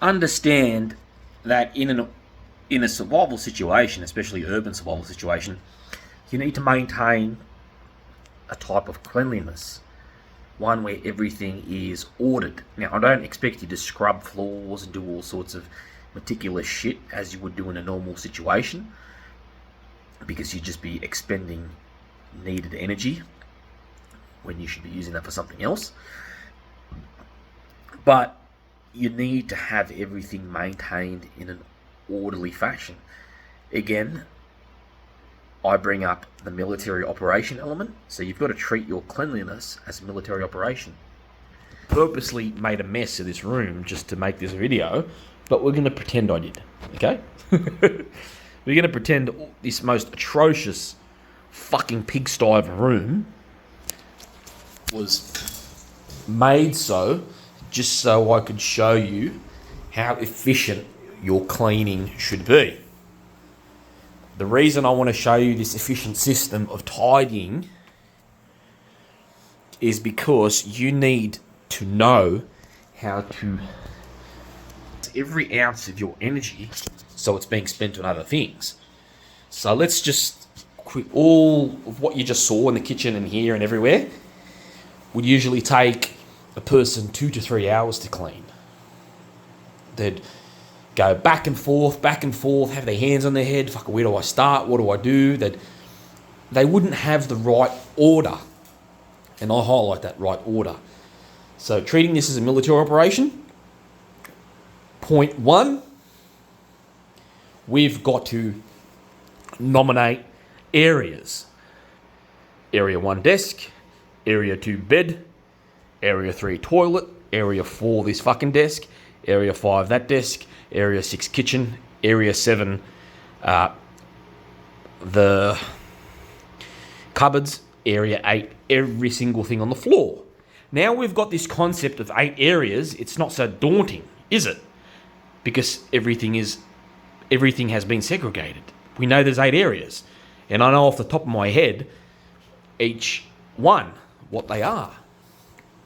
understand that in a survival situation, especially urban survival situation, you need to maintain a type of cleanliness, one where everything is ordered. Now, I don't expect you to scrub floors and do all sorts of meticulous shit as you would do in a normal situation, because you'd just be expending needed energy when you should be using that for something else. But you need to have everything maintained in an orderly fashion. Again, I bring up the military operation element, so you've got to treat your cleanliness as a military operation. Purposely made a mess of this room just to make this video, but we're going to pretend I did, okay? We're going to pretend this most atrocious fucking pigsty of a room was made so just so I could show you how efficient your cleaning should be. The reason I want to show you this efficient system of tidying is because you need to know how to every ounce of your energy so it's being spent on other things. So let's just quit all of what you just saw in the kitchen and here and everywhere. Would usually take a person 2 to 3 hours to clean. They'd go back and forth, have their hands on their head. Fuck, where do I start? What do I do? They wouldn't have the right order. And I highlight that right order. So treating this as a military operation, point 1, we've got to nominate areas. Area 1 desk, Area 2 bed, Area 3 toilet, Area 4 this fucking desk, Area 5 that desk, Area 6 kitchen, Area 7 the cupboards, Area 8 every single thing on the floor. Now we've got this concept of 8 areas, it's not so daunting, is it? Because everything has been segregated. We know there's 8 areas. And I know off the top of my head each one, what they are.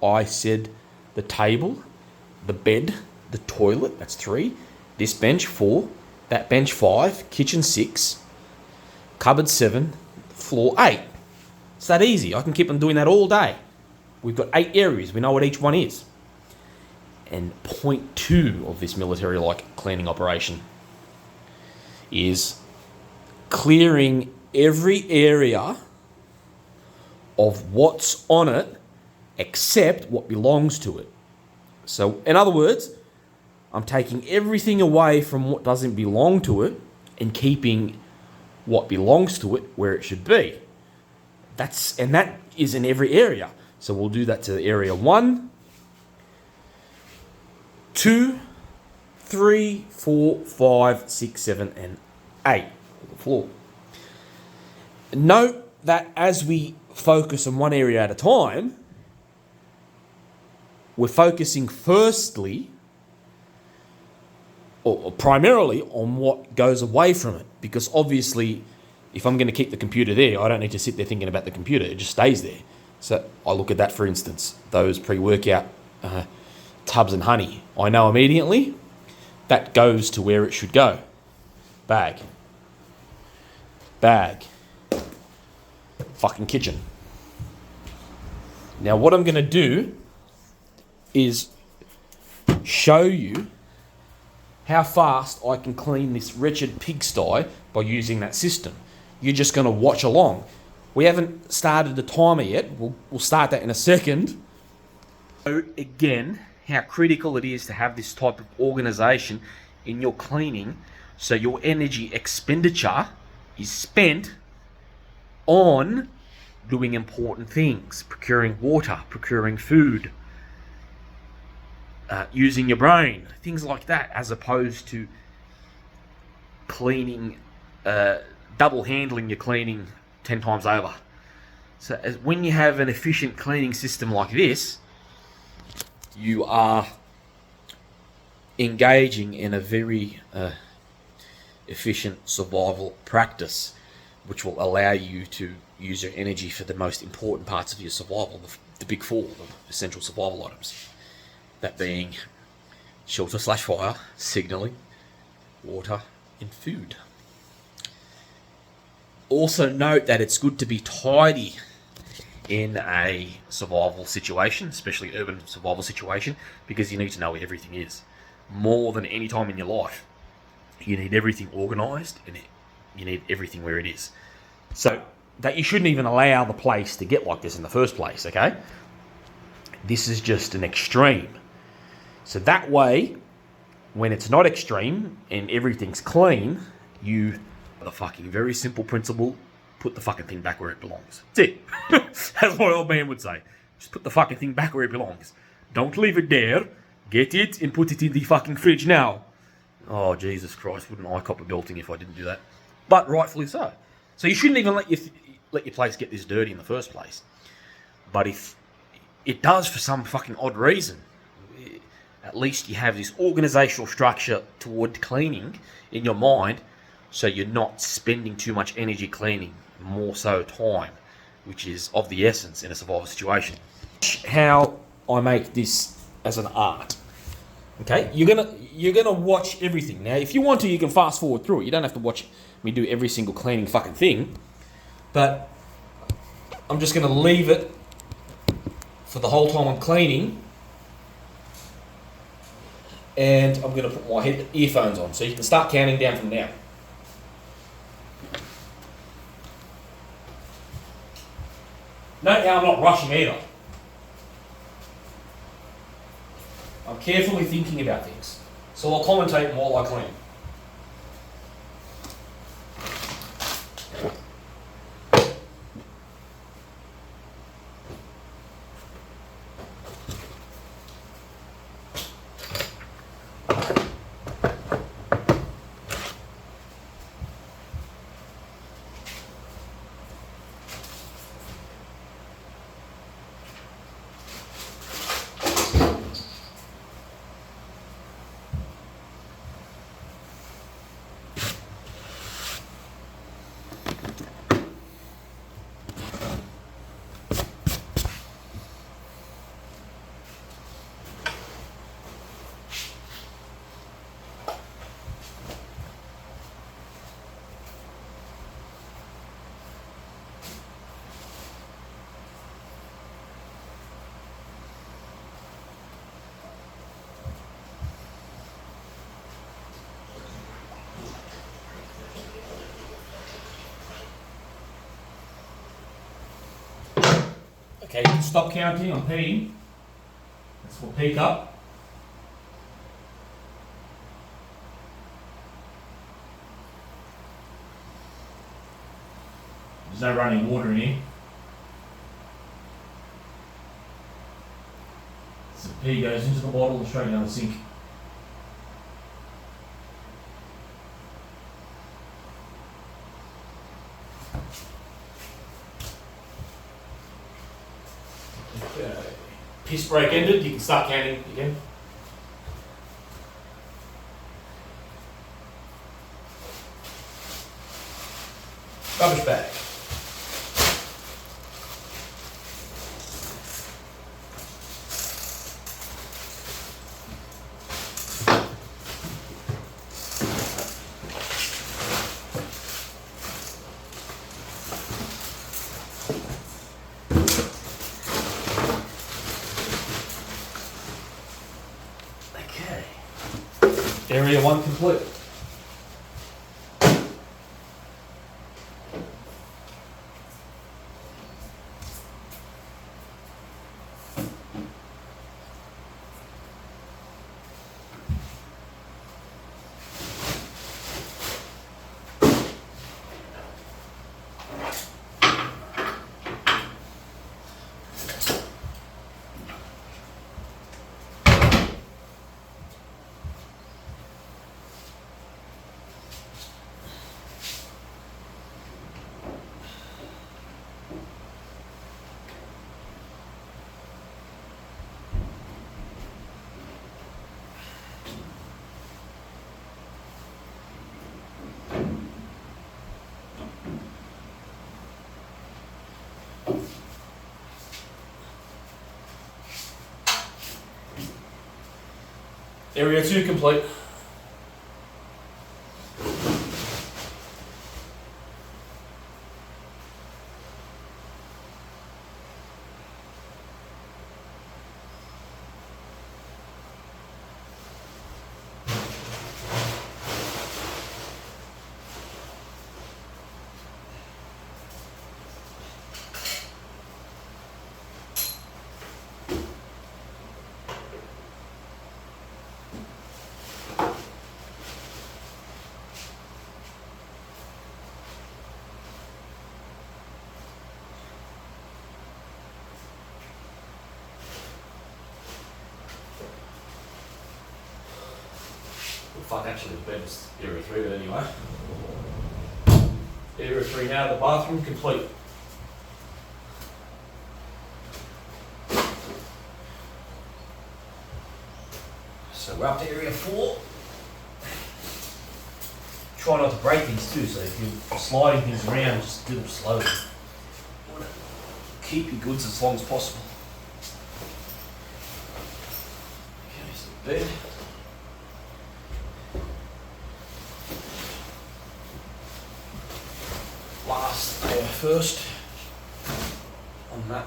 I said the table, the bed, the toilet, that's 3. This bench, 4. That bench, 5. Kitchen, 6. Cupboard, 7. Floor, 8. It's that easy. I can keep on doing that all day. We've got 8 areas. We know what each one is. And point 2 of this military-like cleaning operation is clearing every area of what's on it except what belongs to it. So, in other words, I'm taking everything away from what doesn't belong to it and keeping what belongs to it where it should be. That is in every area. So we'll do that to area 1, 2, 3, 4, 5, 6, 7, and 8 on the floor. Note that as we focus on one area at a time, we're focusing firstly or primarily on what goes away from it. Because obviously, if I'm going to keep the computer there, I don't need to sit there thinking about the computer. It just stays there. So I look at that, for instance, those pre-workout tubs and honey. I know immediately that goes to where it should go. Bag. Fucking kitchen. Now what I'm going to do is show you how fast I can clean this wretched pigsty by using that system. You're just going to watch along. We haven't started the timer yet. We'll start that in a second. So again, how critical it is to have this type of organisation in your cleaning so your energy expenditure is spent on doing important things, procuring water, procuring food, using your brain, things like that, as opposed to cleaning, double handling your cleaning 10 times over. So when you have an efficient cleaning system like this, you are engaging in a very efficient survival practice, which will allow you to use your energy for the most important parts of your survival, the big 4, the essential survival items. That being shelter/fire, signalling, water, and food. Also note that it's good to be tidy in a survival situation, especially urban survival situation, because you need to know where everything is. More than any time in your life, you need everything organised and you need everything where it is. So that you shouldn't even allow the place to get like this in the first place, okay? This is just an extreme. So that way, when it's not extreme and everything's clean, you... The fucking very simple principle, put the fucking thing back where it belongs. That's it. That's what my old man would say. Just put the fucking thing back where it belongs. Don't leave it there. Get it and put it in the fucking fridge now. Oh, Jesus Christ, wouldn't I cop a belting if I didn't do that? But rightfully so. So you shouldn't even let your place get this dirty in the first place. But if it does for some fucking odd reason, at least you have this organisational structure toward cleaning in your mind, so you're not spending too much energy cleaning, more so time, which is of the essence in a survival situation. How I make this as an art. Okay, you're gonna watch everything. Now, if you want to, you can fast forward through it. You don't have to watch me do every single cleaning fucking thing. But I'm just gonna leave it for the whole time I'm cleaning, and I'm gonna put my earphones on, so you can start counting down from now. Note how I'm not rushing either. I'm carefully thinking about things, so I'll commentate while I clean. Okay, you can stop counting on peeing. That's for peak up. There's no running water in here. So the pee goes into the bottle and straight down the sink. Okay. Piss break ended, you can start counting again. Rubbish bag. Okay. Area 1 complete. Area 2 complete. Fuck, actually, the bed was area 3, but anyway. Area 3 now, the bathroom complete. So we're up to area 4. Try not to break these too, so if you're sliding things around, just do them slowly. You want to keep your goods as long as possible. Okay, so the bed. Last layer first on that.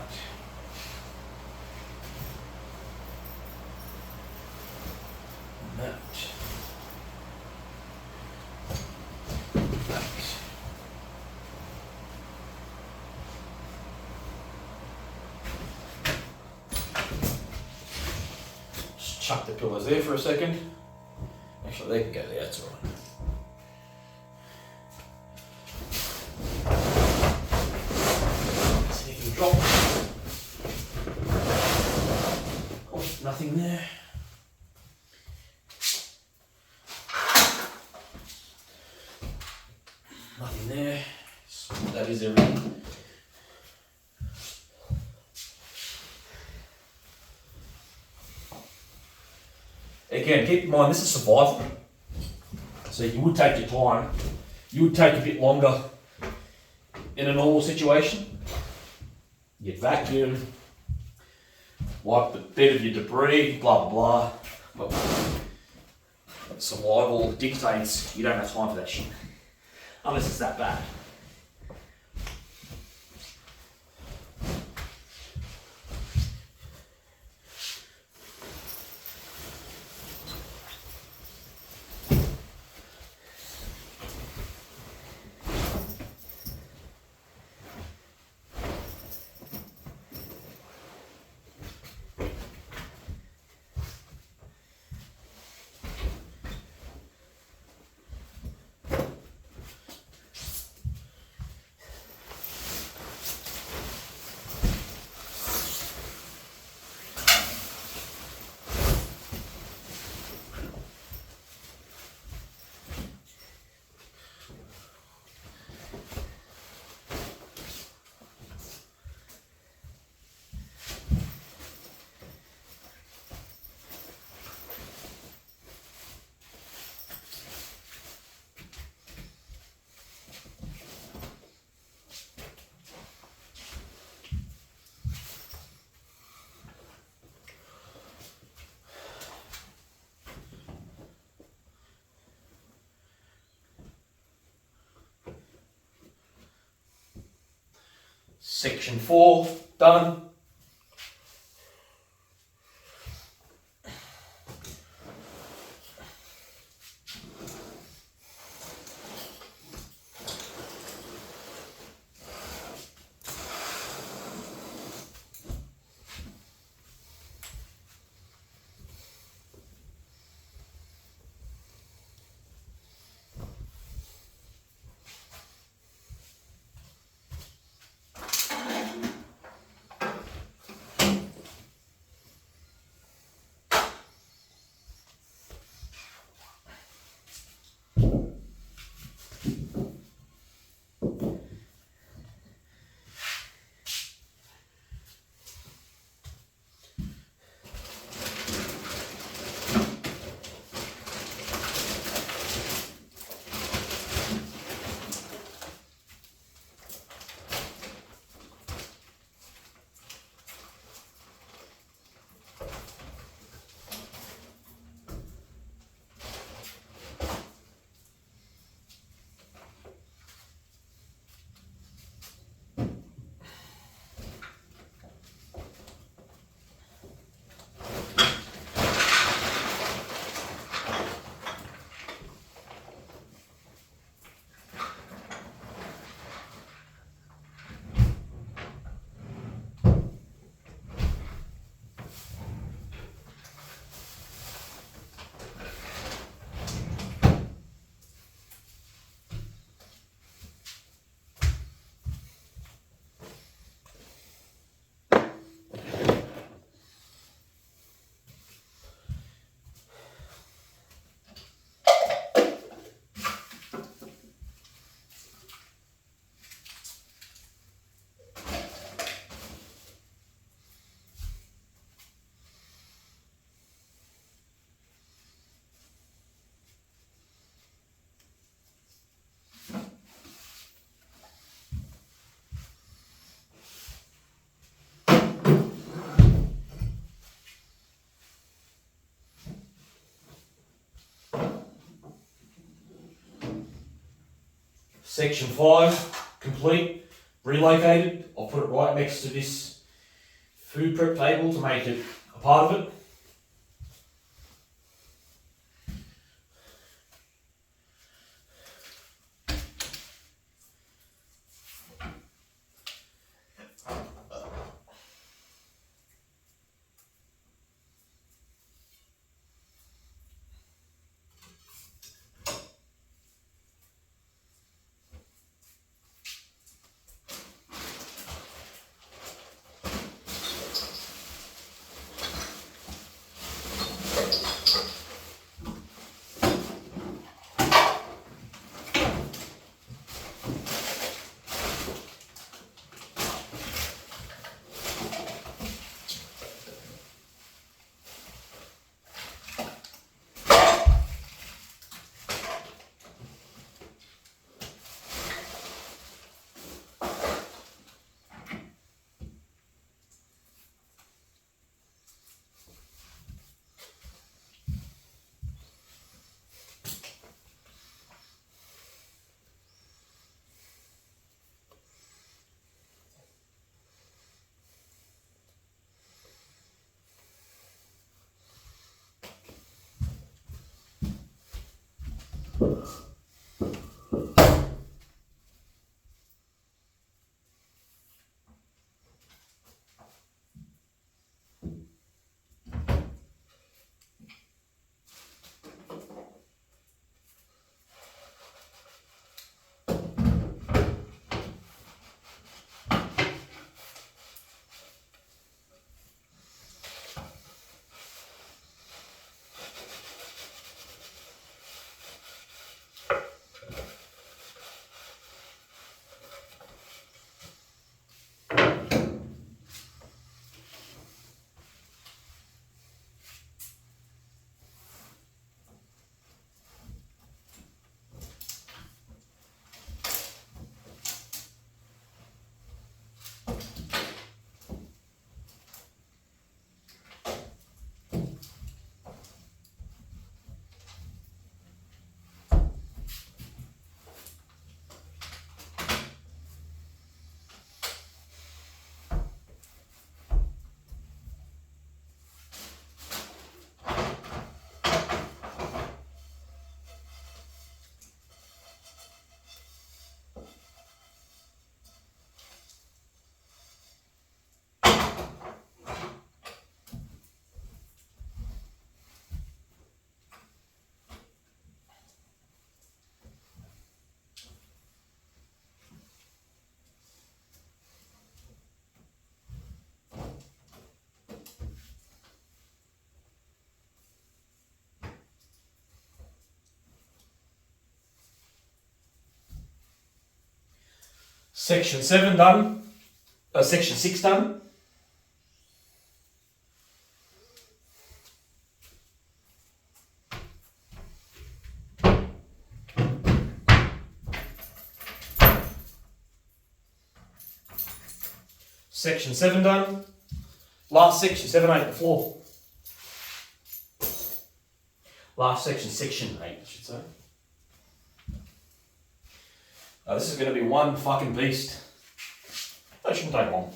On that. That. Just chuck the pillows there for a second. Actually, they can go there, that's alright. Drop. Oh, nothing there. Nothing there. So that is everything. Again, keep in mind this is survival. So you would take your time. You would take a bit longer in a normal situation. You'd vacuum, wipe the bed of your debris, blah blah blah. But survival dictates you don't have time for that shit. Unless it's that bad. Section 4, done. Section 5, complete, relocated. I'll put it right next to this food prep table to make it a part of it. Section 7 done. Section 6 done. Section 7 done. Last section, 7, 8, the floor. Last section, section 8, I should say. This is going to be one fucking beast. That shouldn't take long.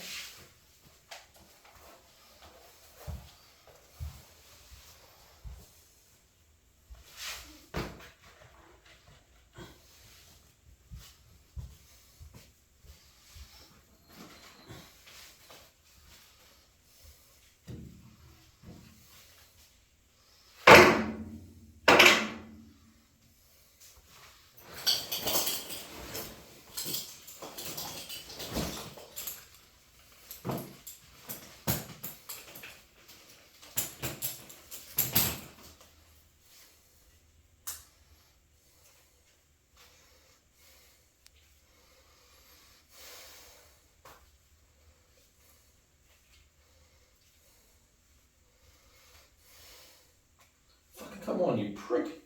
Come on, you prick.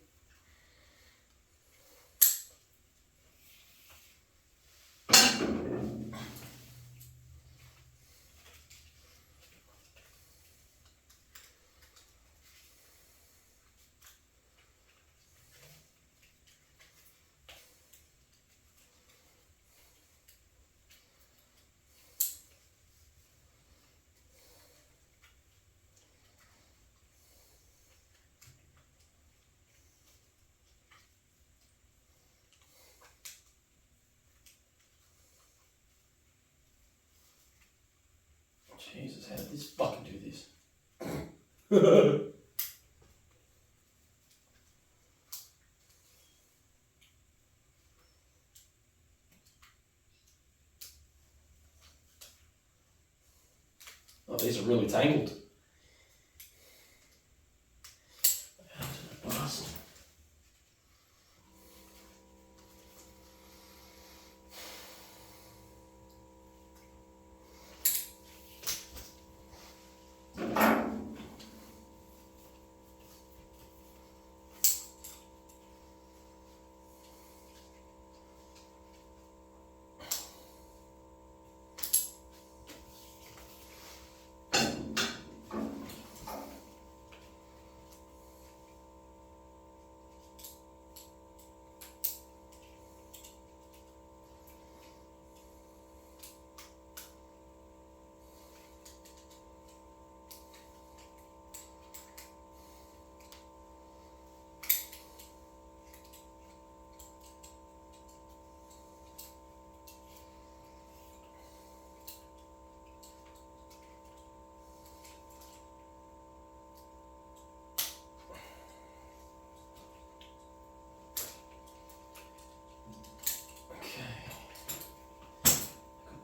Jesus, how did this fucking do this? Oh, these are really tangled.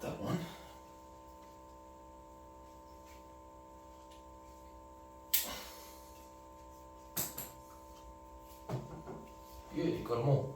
That one. Good, you got them all.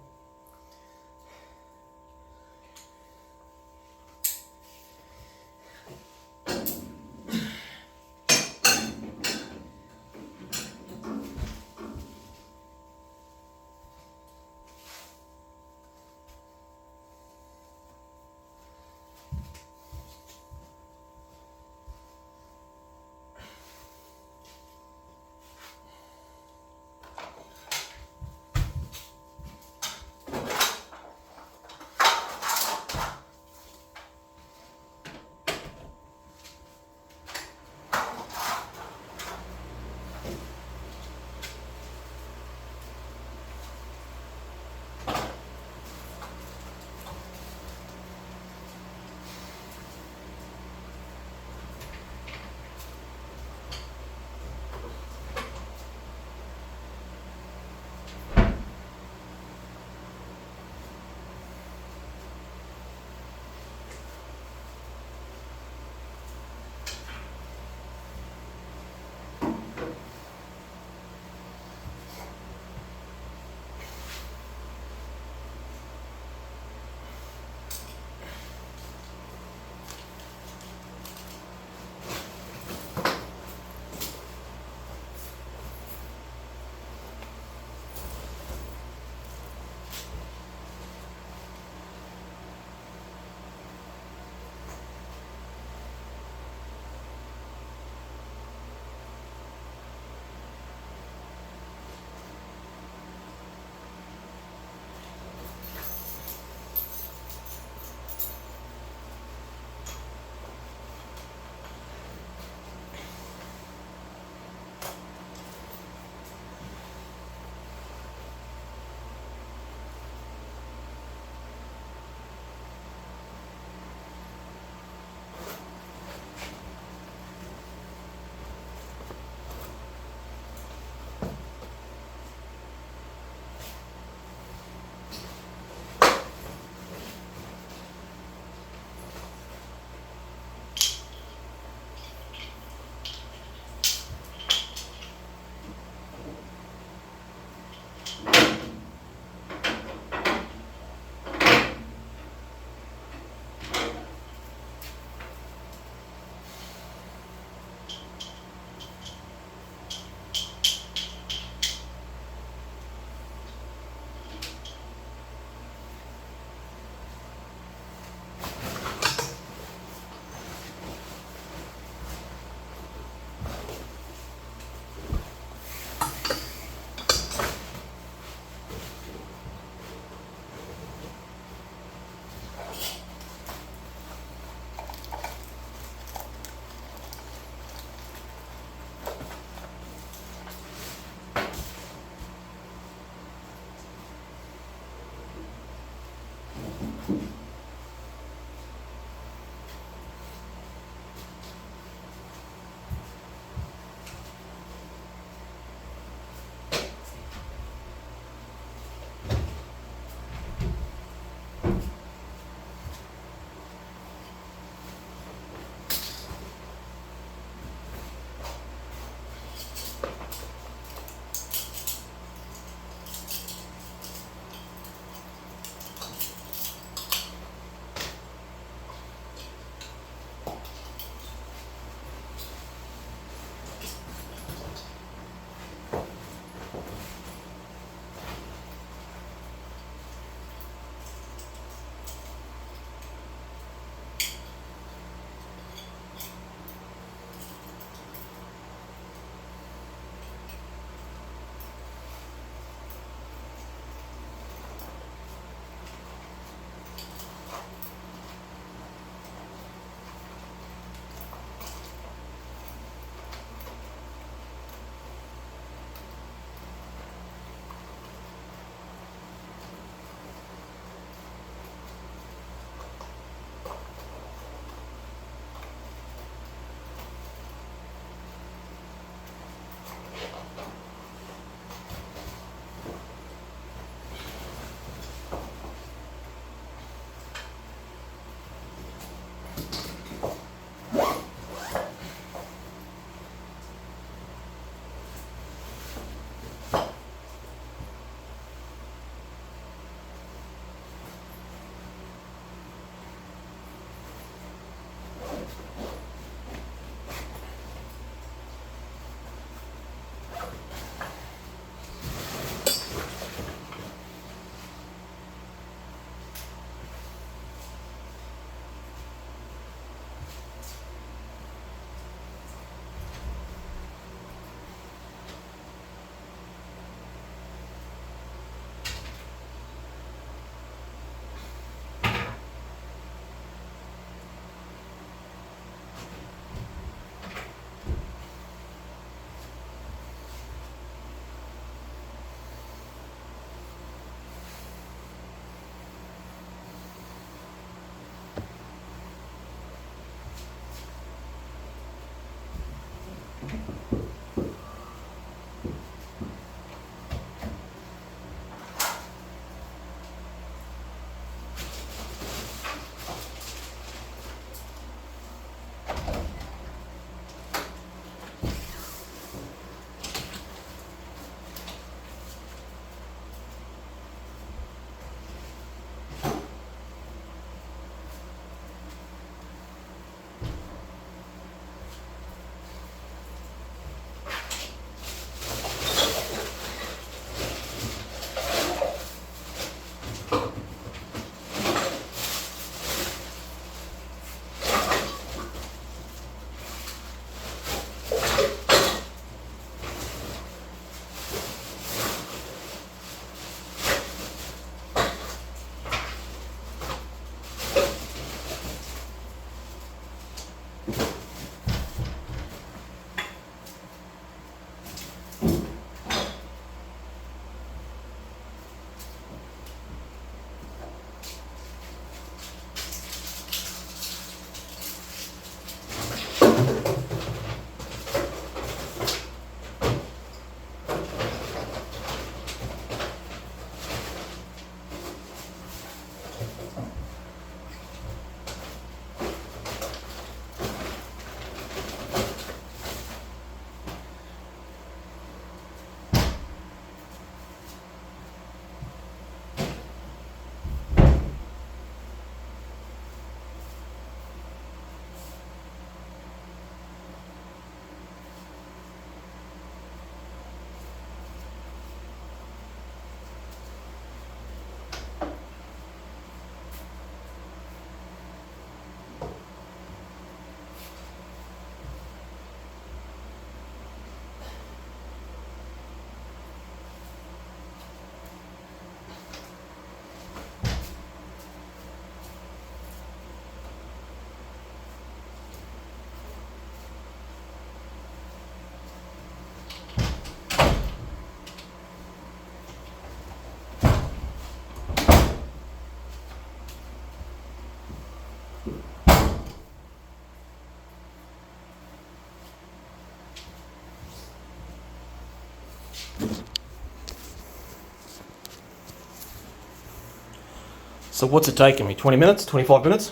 So what's it taking me? 20 minutes? 25 minutes?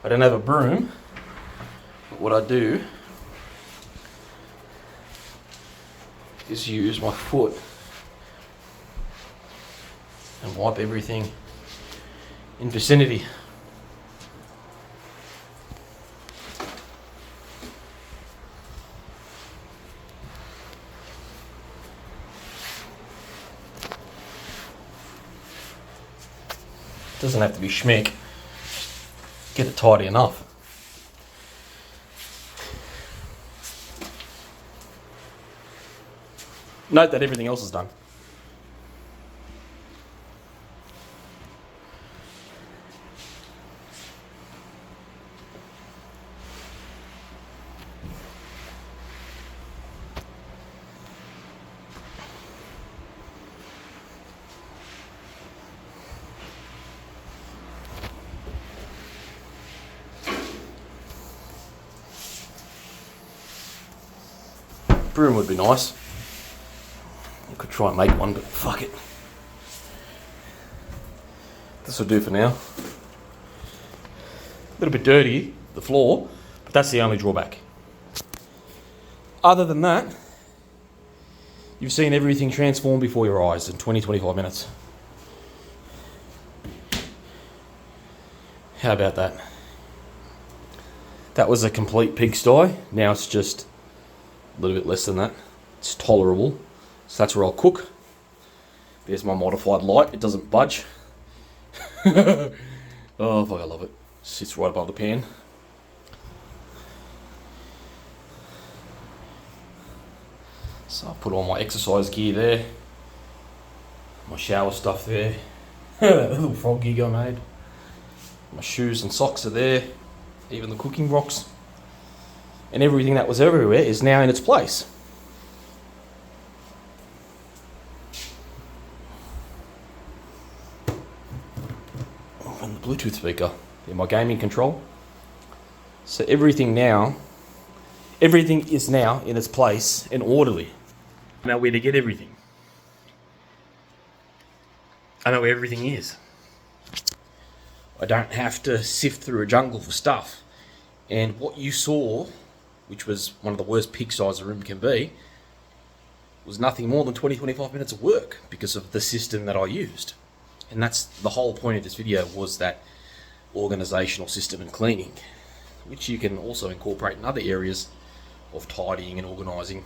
I don't have a broom, but what I do is use my foot and wipe everything in vicinity. Doesn't have to be schmick. Get it tidy enough. Note that everything else is done. Broom would be nice. I could try and make one, but fuck it. This will do for now. A little bit dirty, the floor, but that's the only drawback. Other than that, you've seen everything transform before your eyes in 20-25 minutes. How about that? That was a complete pigsty. Now it's just a little bit less than that. It's tolerable. So that's where I'll cook. There's my modified light. It doesn't budge. Oh, fuck, I love it. Sits right above the pan. So I'll put all my exercise gear there. My shower stuff there. That little frog gig I made. My shoes and socks are there. Even the cooking box. And everything that was everywhere is now in its place. And the Bluetooth speaker, in my gaming control. So everything is now in its place and orderly. I know where to get everything. I know where everything is. I don't have to sift through a jungle for stuff. And what you saw, which was one of the worst pig-sized a room can be, was nothing more than 20-25 minutes of work because of the system that I used. And that's the whole point of this video, was that organisational system and cleaning, which you can also incorporate in other areas of tidying and organising.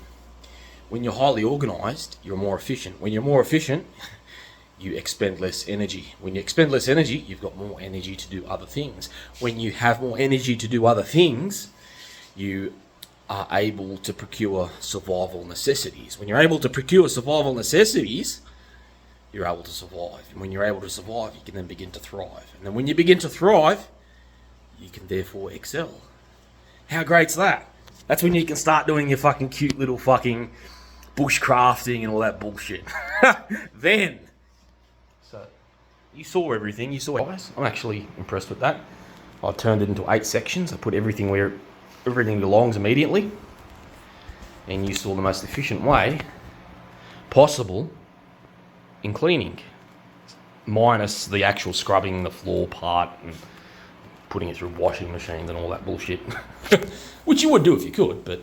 When you're highly organised, you're more efficient. When you're more efficient, you expend less energy. When you expend less energy, you've got more energy to do other things. When you have more energy to do other things, you are able to procure survival necessities. When you're able to procure survival necessities, you're able to survive. And when you're able to survive, you can then begin to thrive. And then when you begin to thrive, you can therefore excel. How great's that? That's when you can start doing your fucking cute little fucking bushcrafting and all that bullshit. Then, so you saw everything. You saw it. I'm actually impressed with that. I turned it into 8 sections. I put everything where everything belongs immediately. And you saw the most efficient way possible in cleaning, minus the actual scrubbing the floor part and putting it through washing machines and all that bullshit. Which you would do if you could, but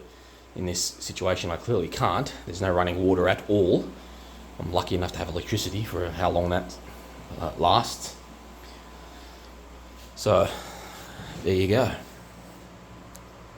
in this situation I clearly can't. There's no running water at all. I'm lucky enough to have electricity for how long that lasts. So there you go.